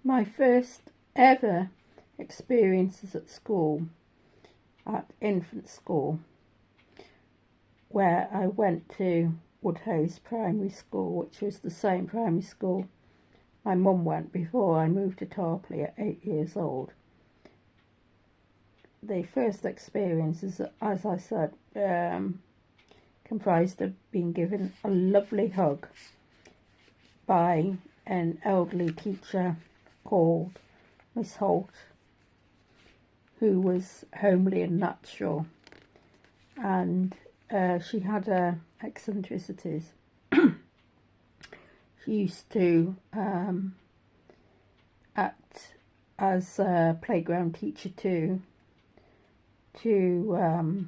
My first ever experiences at school, at infant school, where I went to Woodhouse Primary School, which was the same primary school my mum went before I moved to Tarpley at 8 years old. The first experiences, as I said, comprised of being given a lovely hug by an elderly teacher called Miss Holt, who was homely and natural, and she had her eccentricities. She used to act as a playground teacher too, to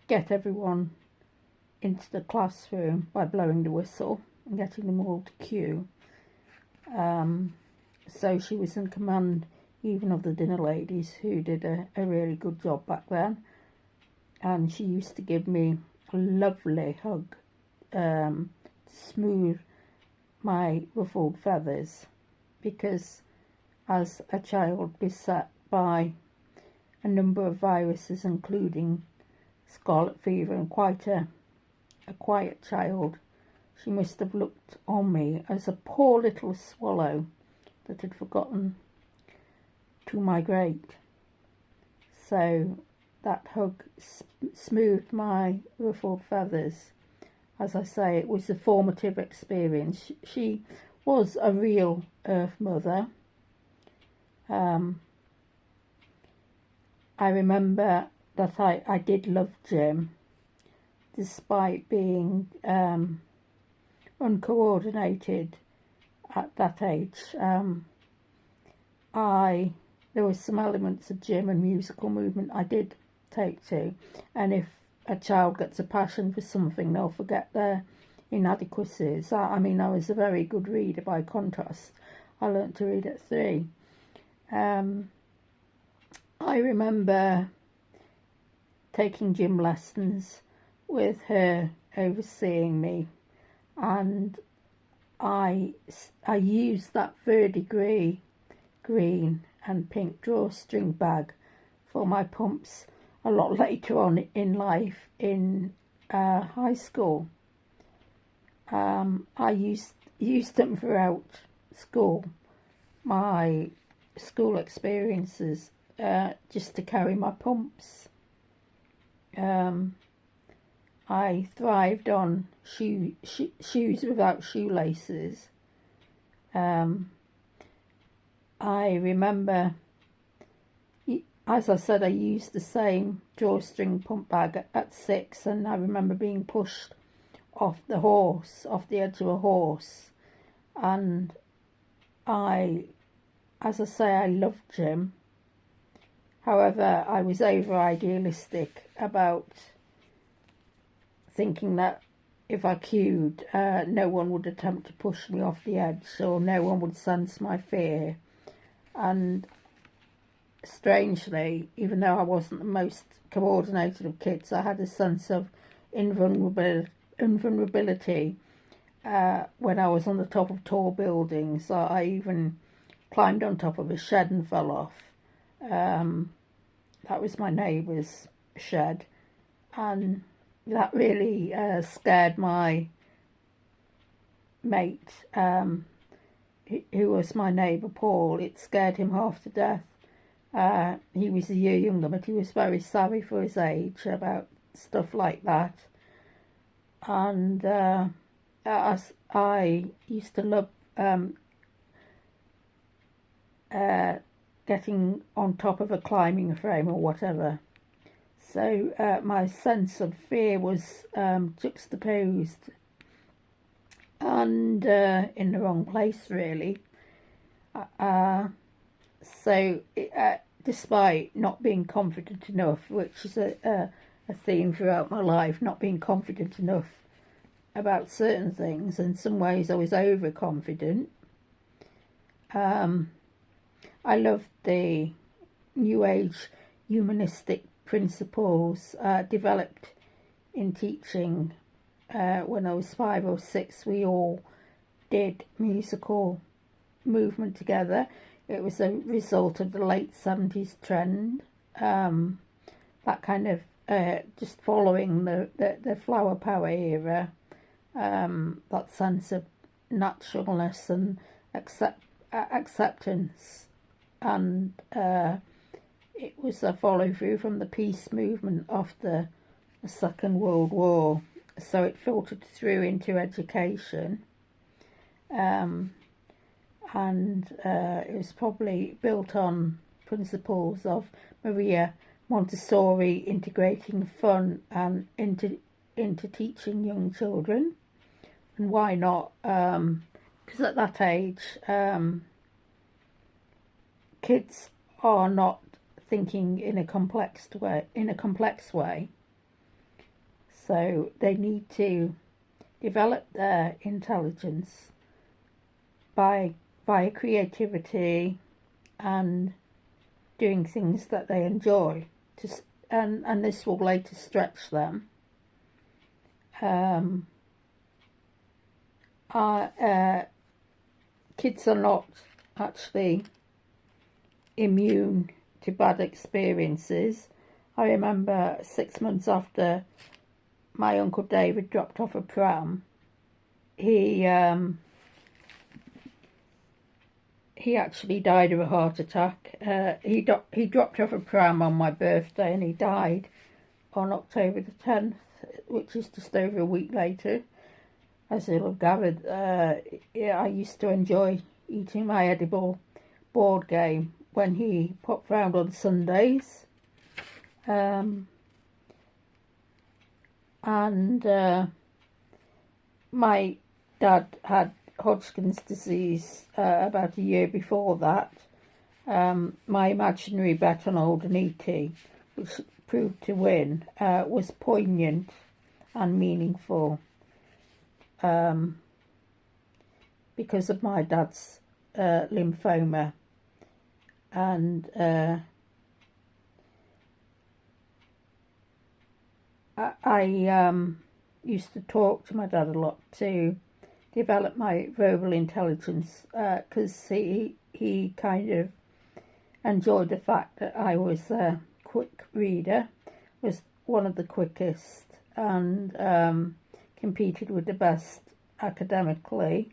get everyone into the classroom by blowing the whistle and getting them all to queue. So she was in command even of the dinner ladies, who did a really good job back then. And she used to give me a lovely hug to smooth my ruffled feathers, because as a child beset by a number of viruses, including scarlet fever, and quite a quiet child, she must have looked on me as a poor little swallow that had forgotten to migrate. So that hug smoothed my ruffled feathers. As I say, it was a formative experience. She was a real earth mother. I remember that I did love Jim, despite being uncoordinated at that age. There were some elements of Jim and musical movement I did take to, and if a child gets a passion for something, they'll forget their inadequacies. I mean, I was a very good reader by contrast. I learnt to read at 3. I remember taking gym lessons with her overseeing me, and I used that verdigris green and pink drawstring bag for my pumps a lot later on in life in high school. I used them throughout school, my school experiences, just to carry my pumps. I thrived on shoes without shoelaces. I remember, as I said, I used the same drawstring pump bag at 6, and I remember being pushed off the edge of a horse, and as I say, I loved Jim. However, I was over idealistic about thinking that if I queued, no one would attempt to push me off the edge, or no one would sense my fear. And strangely, even though I wasn't the most coordinated of kids, I had a sense of invulnerability when I was on the top of tall buildings. I even climbed on top of a shed and fell off. That was my neighbour's shed, and that really scared my mate, who was my neighbour Paul. It scared him half to death. He was a year younger, but he was very savvy for his age about stuff like that. And as I used to love getting on top of a climbing frame or whatever. So my sense of fear was juxtaposed and in the wrong place, really. Despite not being confident enough, which is a theme throughout my life, not being confident enough about certain things, in some ways I was overconfident. I loved the New Age humanistic principles developed in teaching. When I was 5 or 6, we all did musical movement together. It was a result of the late 70s trend, that kind of just following the flower power era, that sense of naturalness and acceptance, and it was a follow through from the peace movement after the Second World War, so it filtered through into education, and it was probably built on principles of Maria Montessori, integrating fun and into teaching young children. And why not? Because at that age, kids are not thinking in a complex way. So they need to develop their intelligence via creativity and doing things that they enjoy. And this will later stretch them. Kids are not actually immune to bad experiences. I remember 6 months after my Uncle David dropped off a pram, he actually died of a heart attack. He dropped off a pram on my birthday and he died on October the 10th, which is just over a week later. As you'll have gathered, I used to enjoy eating my edible board game when he popped round on Sundays. My dad had Hodgkin's disease about a year before that. My imaginary bet on Old and E.T., which proved to win, was poignant and meaningful because of my dad's lymphoma, and I used to talk to my dad a lot to develop my verbal intelligence, because he kind of enjoyed the fact that I was a quick reader, was one of the quickest, and competed with the best academically.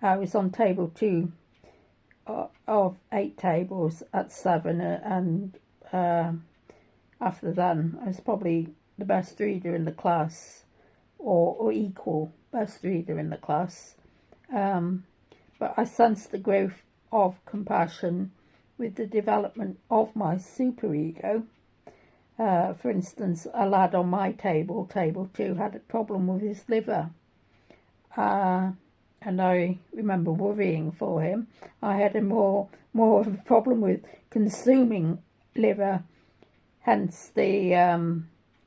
I was on table 2 of 8 tables at 7, and after then I was probably the best reader in the class, or equal best reader in the class. But I sensed the growth of compassion with the development of my superego. For instance, a lad on my table 2, had a problem with his liver. And I remember worrying for him. I had more of a problem with consuming liver, hence the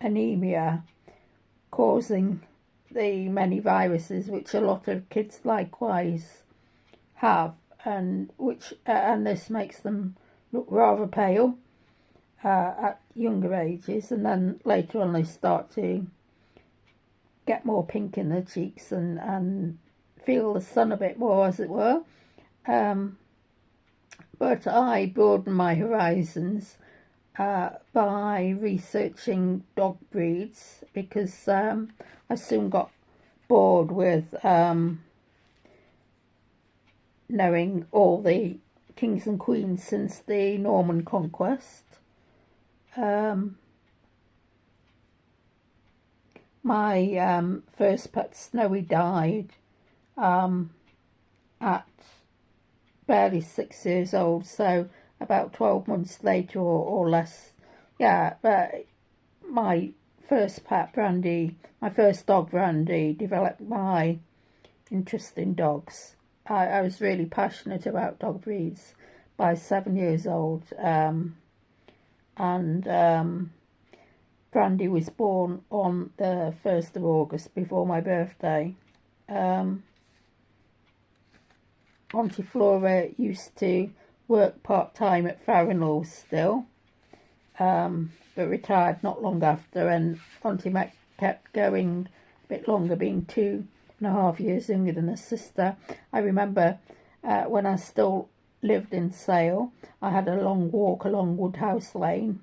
anemia, causing the many viruses which a lot of kids likewise have, and this makes them look rather pale at younger ages, and then later on they start to get more pink in their cheeks and feel the sun a bit more, as it were. But I broadened my horizons by researching dog breeds, because I soon got bored with knowing all the kings and queens since the Norman conquest. My first pet, Snowy, died at barely 6 years old, so about 12 months later or less. Yeah, but my first pet, Brandy, my first dog, Brandy, developed my interest in dogs. I was really passionate about dog breeds by 7 years old, and Brandy was born on the 1st of August, before my birthday. Auntie Flora used to work part-time at Farrinall still, but retired not long after, and Auntie Mac kept going a bit longer, being 2.5 years younger than her sister. I remember when I still lived in Sale. I had a long walk along Woodhouse Lane,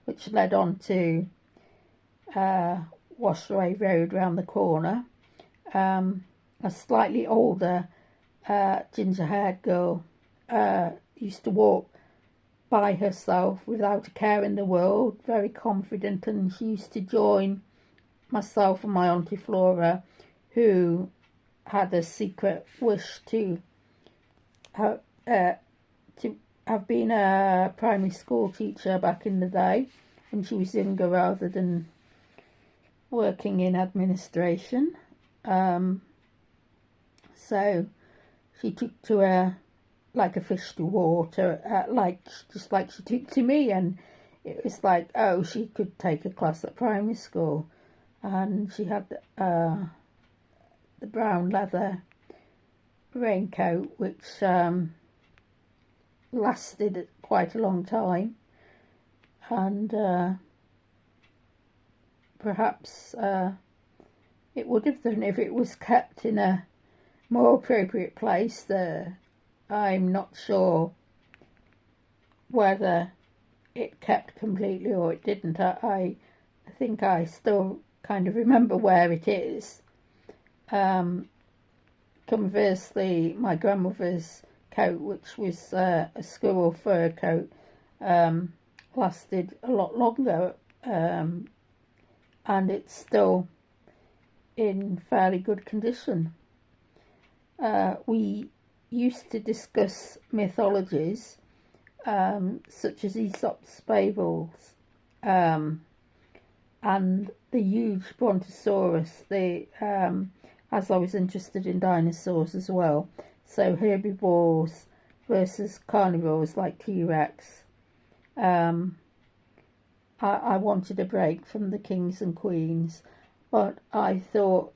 which led on to Washaway Road round the corner. A slightly older ginger-haired girl used to walk by herself without a care in the world, very confident, and she used to join myself and my Auntie Flora, who had a secret wish to have been a primary school teacher back in the day when she was younger, rather than working in administration. So she took to her like a fish to water, just like she took to me, and it was like, oh, she could take a class at primary school. And she had the brown leather raincoat, which lasted quite a long time, and perhaps it would have done if it was kept in a more appropriate place. I'm not sure whether it kept completely or it didn't. I think I still kind of remember where it is. Conversely, my grandmother's coat, which was a squirrel fur coat, lasted a lot longer, and it's still in fairly good condition. We used to discuss mythologies, such as Aesop's fables, and the huge Brontosaurus, as I was interested in dinosaurs as well, so herbivores versus carnivores like T-Rex. I wanted a break from the kings and queens, but I thought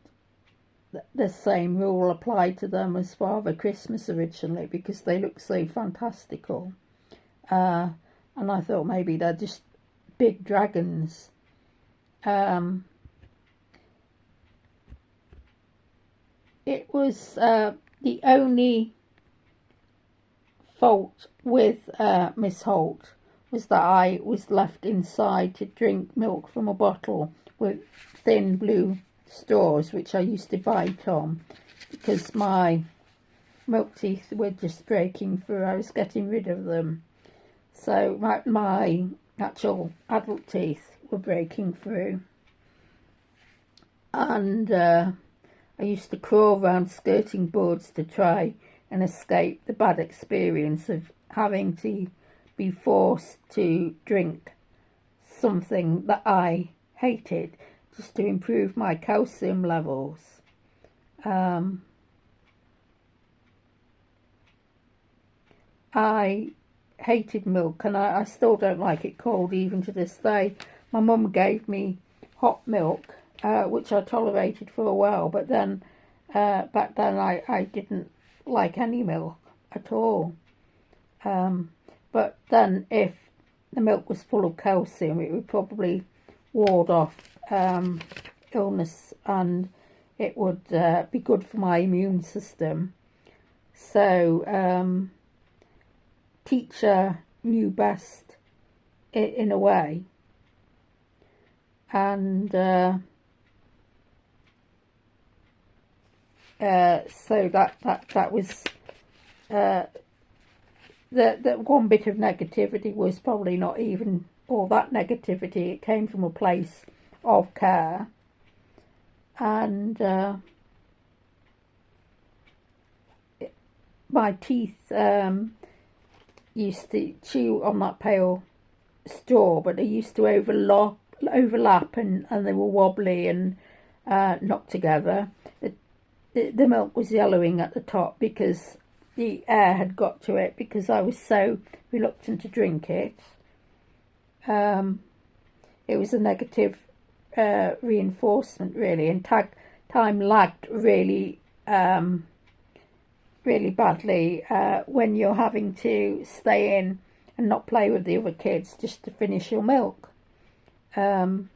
the same rule applied to them as Father Christmas originally, because they look so fantastical. And I thought maybe they're just big dragons. It was the only fault with Miss Holt was that I was left inside to drink milk from a bottle with thin blue straws, which I used to bite on because my milk teeth were just breaking through. I was getting rid of them, so my actual adult teeth were breaking through, and I used to crawl around skirting boards to try and escape the bad experience of having to be forced to drink something that I hated just to improve my calcium levels. I hated milk, and I still don't like it cold even to this day. My mum gave me hot milk, which I tolerated for a while, but then back then I didn't like any milk at all. But then if the milk was full of calcium, it would probably ward off illness, and it would be good for my immune system. So teacher knew best in a way, and so that was the one bit of negativity was probably not even all that negativity. It came from a place of care, and my teeth used to chew on that pale straw, but they used to overlap and they were wobbly and not together. The milk was yellowing at the top because the air had got to it, because I was so reluctant to drink it. It was a negative reinforcement, really, and time lagged really really badly when you're having to stay in and not play with the other kids just to finish your milk. So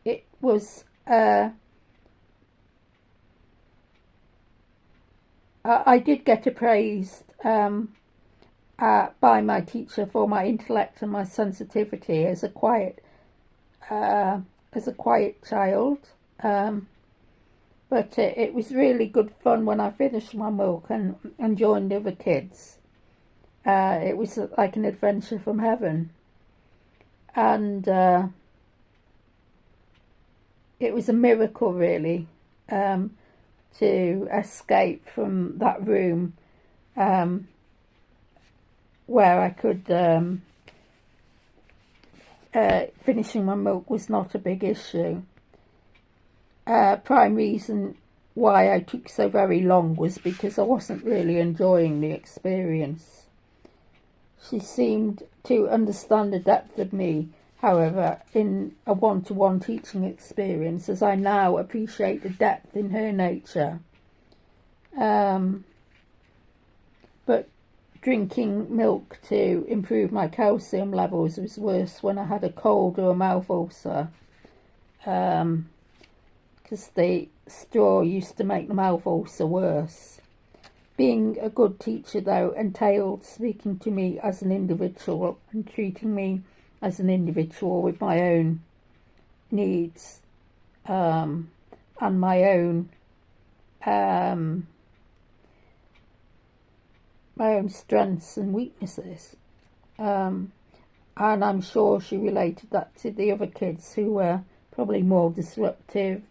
it was I did get appraised by my teacher for my intellect and my sensitivity as a quiet child. But it was really good fun when I finished my milk and joined other kids. It was like an adventure from heaven. And it was a miracle, really, to escape from that room where I could, finishing my milk was not a big issue. Prime reason why I took so very long was because I wasn't really enjoying the experience. She seemed to understand the depth of me, however, in a one-to-one teaching experience, as I now appreciate the depth in her nature. But drinking milk to improve my calcium levels was worse when I had a cold or a mouth ulcer, because the straw used to make the mouth ulcer worse. Being a good teacher, though, entailed speaking to me as an individual and treating me as an individual with my own needs and my own strengths and weaknesses. And I'm sure she related that to the other kids who were probably more disruptive,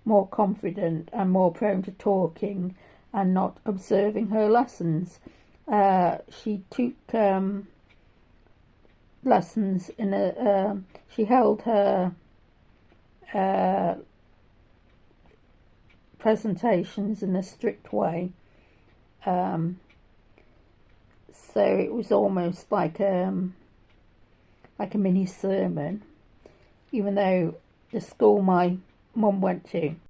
more confident and more prone to talking and not observing her lessons. She took lessons in she held her presentations in a strict way. So it was almost like a mini sermon, even though the school my mum went to